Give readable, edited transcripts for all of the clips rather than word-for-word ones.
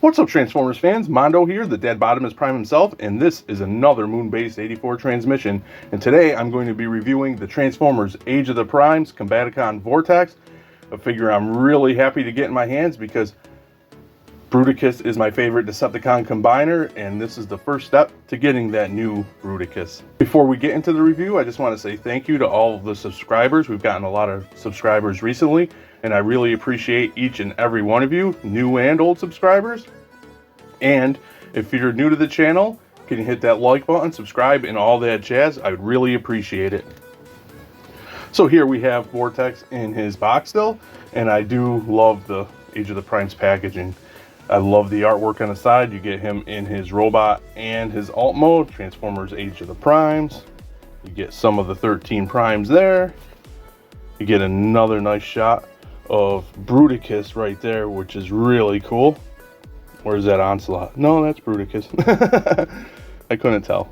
What's up, Transformers fans? Mondo here, the Dead Bottomist Prime himself, and this is another Moon-based 84 transmission. And today I'm going to be reviewing the Transformers Age of the Primes Combaticon Vortex, a figure I'm really happy to get in my hands because Bruticus is my favorite Decepticon combiner, and this is the first step to getting that new Bruticus. Before we get into the review, I just want to say thank you to all of the subscribers. We've gotten a lot of subscribers recently, and I really appreciate each and every one of you, new and old subscribers. And if you're new to the channel, can you hit that like button, subscribe, and all that jazz? I'd really appreciate it. So here we have Vortex in his box still, and I do love the Age of the Primes packaging. I love the artwork on the side. You get him in his robot and his alt mode, Transformers Age of the Primes. You get some of the 13 primes there. You get another nice shot of Bruticus right there, which is really cool. Where's that Onslaught? No, that's Bruticus. I couldn't tell.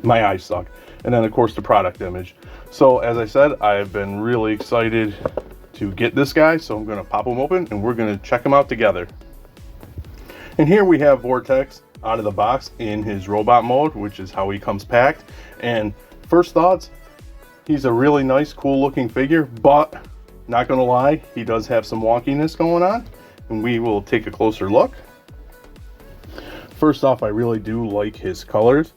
My eyes suck. And then, of course, the product image. So, as I said, I've been really excited to get this guy, so I'm going to pop him open, and we're going to check him out together. And here we have Vortex out of the box in his robot mode, which is how he comes packed. And first thoughts, he's a really nice, cool looking figure, but not gonna lie, he does have some wonkiness going on, and we will take a closer look. First off, I really do like his colors.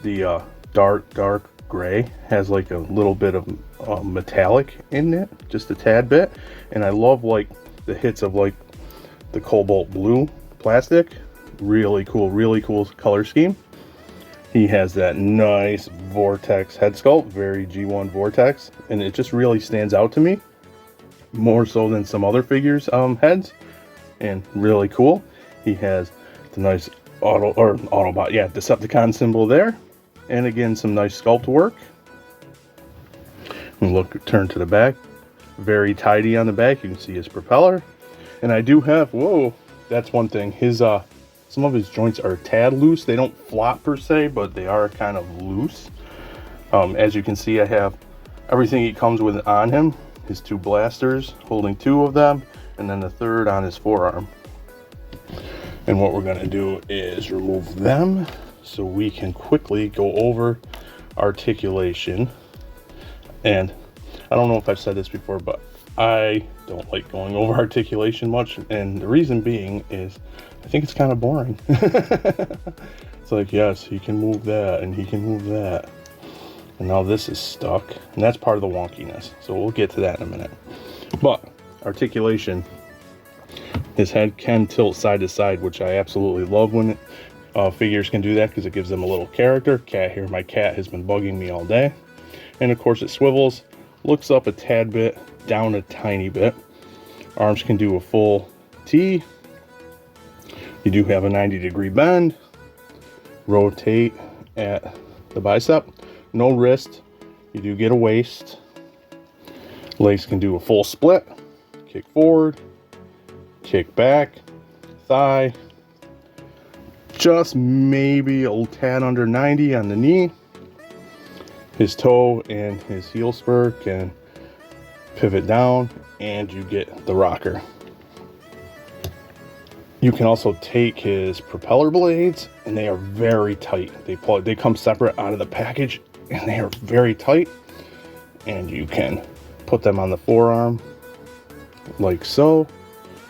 The dark gray has like a little bit of metallic in it, just a tad bit. And I love like the hits of like the cobalt blue plastic. Really cool color scheme. He has that nice Vortex head sculpt, very G1 Vortex, and it just really stands out to me, more so than some other figures heads, and really cool. He has the nice Autobot, yeah, Decepticon symbol there, and again some nice sculpt work. And look, turn to the back, very tidy on the back. You can see his propeller, and I do have, whoa, that's one thing, his some of his joints are a tad loose. They don't flop per se, but they are kind of loose. As you can see, I have everything he comes with on him. His two blasters, holding two of them, and then the third on his forearm. And what we're gonna do is remove them so we can quickly go over articulation. And I don't know if I've said this before, but I don't like going over articulation much, and the reason being is I think it's kind of boring. It's like, yes, he can move that and he can move that, and now this is stuck, and that's part of the wonkiness, so we'll get to that in a minute. But articulation, his head can tilt side to side, which I absolutely love when figures can do that, because it gives them a little character. Cat here, my cat has been bugging me all day. And of course it swivels, looks up a tad bit, down a tiny bit. Arms can do a full T. You do have a 90-degree bend. Rotate at the bicep. No wrist. You do get a waist. Legs can do a full split. Kick forward. Kick back. Thigh. Just maybe a tad under 90 on the knee. His toe and his heel spur can pivot down, and you get the rocker. You can also take his propeller blades, and they are very tight. They come separate out of the package, and they are very tight. And you can put them on the forearm like so,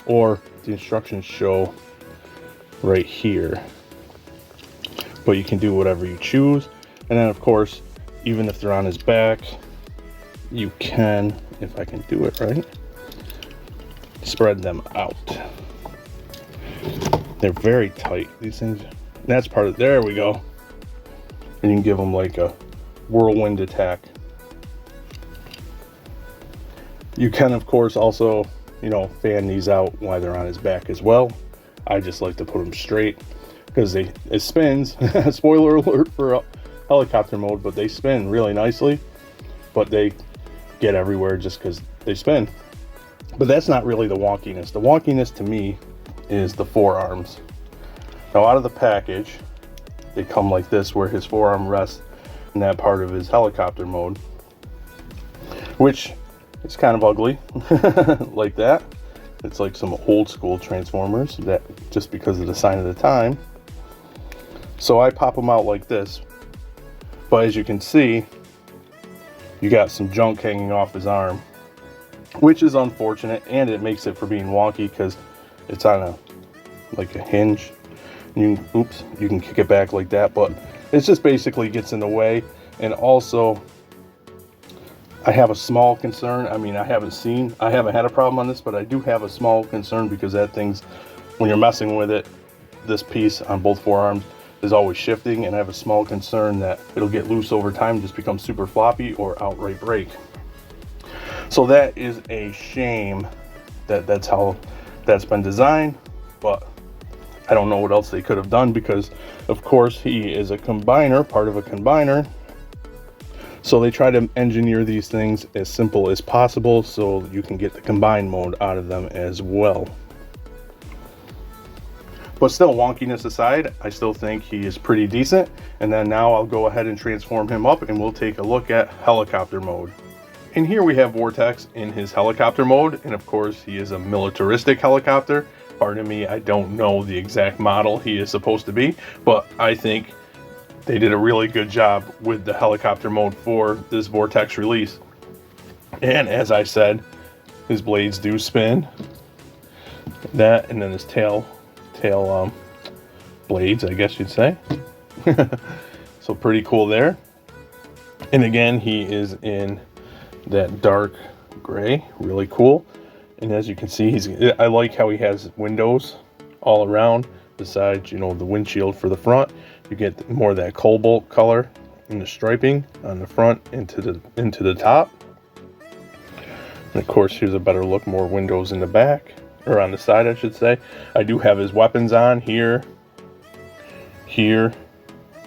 or the instructions show right here. But you can do whatever you choose. And then of course, even if they're on his back, you can, if I can do it right, spread them out. They're very tight, these things. That's part of, there we go. And you can give them like a whirlwind attack. You can, of course, also, you know, fan these out while they're on his back as well. I just like to put them straight because it spins. Spoiler alert for helicopter mode, but they spin really nicely, but they get everywhere just because they spin. But that's not really the wonkiness. The wonkiness to me is the forearms. Now out of the package, they come like this, where his forearm rests in that part of his helicopter mode, which is kind of ugly like that. It's like some old school Transformers, that just because of the sign of the time. So I pop them out like this. But as you can see, you got some junk hanging off his arm, which is unfortunate, and it makes it for being wonky because it's on a hinge. You can kick it back like that, but it just basically gets in the way. And also, I have a small concern. I mean, I haven't had a problem on this, but I do have a small concern because that thing's, when you're messing with it, this piece on both forearms is always shifting, and I have a small concern that it'll get loose over time, just become super floppy or outright break. So that is a shame that's how that's been designed, but I don't know what else they could have done because, of course, he is a combiner, part of a combiner. So they try to engineer these things as simple as possible so you can get the combine mode out of them as well. But still, wonkiness aside, I still think he is pretty decent. And then now I'll go ahead and transform him up and we'll take a look at helicopter mode. And here we have Vortex in his helicopter mode. And of course, he is a militaristic helicopter. Pardon me, I don't know the exact model he is supposed to be, but I think they did a really good job with the helicopter mode for this Vortex release. And as I said, his blades do spin. That, and then his tail blades, I guess you'd say. So pretty cool there. And again, he is in that dark gray, really cool. And as you can see, I like how he has windows all around besides, the windshield for the front. You get more of that cobalt color in the striping on the front into the top. And of course, here's a better look, more windows in the back, or on the side, I should say. I do have his weapons on here, here,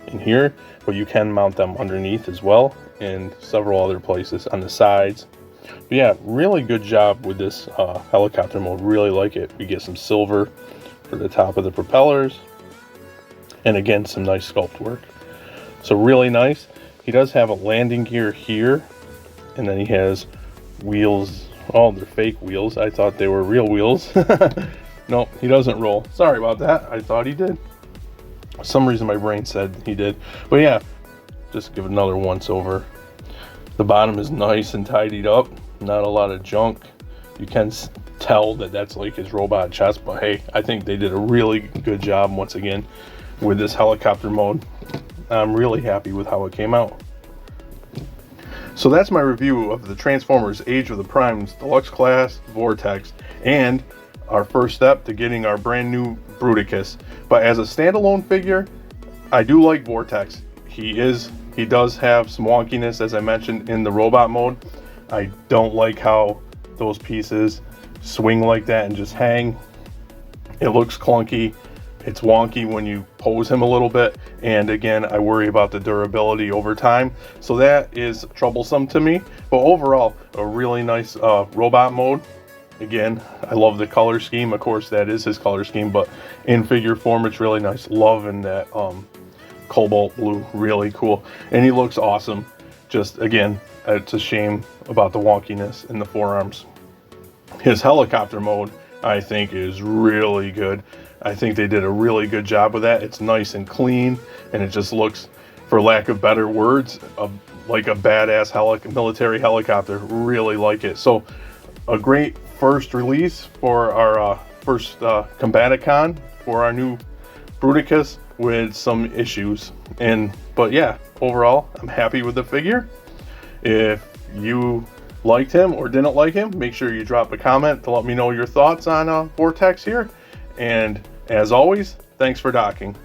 and here, but you can mount them underneath as well, and several other places on the sides. But yeah, really good job with this helicopter mode. Really like it. You get some silver for the top of the propellers. And again, some nice sculpt work. So really nice. He does have a landing gear here. And then he has wheels. Oh, they're fake wheels. I thought they were real wheels. No, he doesn't roll. Sorry about that. I thought he did. For some reason my brain said he did. But yeah, just give it another once over. The bottom is nice and tidied up. Not a lot of junk. You can tell that that's like his robot chest. But hey, I think they did a really good job once again with this helicopter mode. I'm really happy with how it came out. So that's my review of the Transformers Age of the Primes Deluxe Class Vortex and our first step to getting our brand new Bruticus. But as a standalone figure, I do like Vortex. He does have some wonkiness, as I mentioned, in the robot mode. I don't like how those pieces swing like that and just hang. It looks clunky. It's wonky when you pose him a little bit, and again, I worry about the durability over time, so that is troublesome to me. But overall, a really nice robot mode. Again, I love the color scheme. Of course, that is his color scheme, but in figure form, it's really nice. Loving that cobalt blue, really cool, and he looks awesome. Just again, it's a shame about the wonkiness in the forearms. His helicopter mode, I think, is really good. I think they did a really good job with that. It's nice and clean, and it just looks, for lack of better words, like a badass military helicopter. Really like it. So a great first release for our first Combaticon for our new Bruticus with some issues. But yeah, overall, I'm happy with the figure. If you liked him or didn't like him, make sure you drop a comment to let me know your thoughts on Vortex here. And as always, thanks for docking.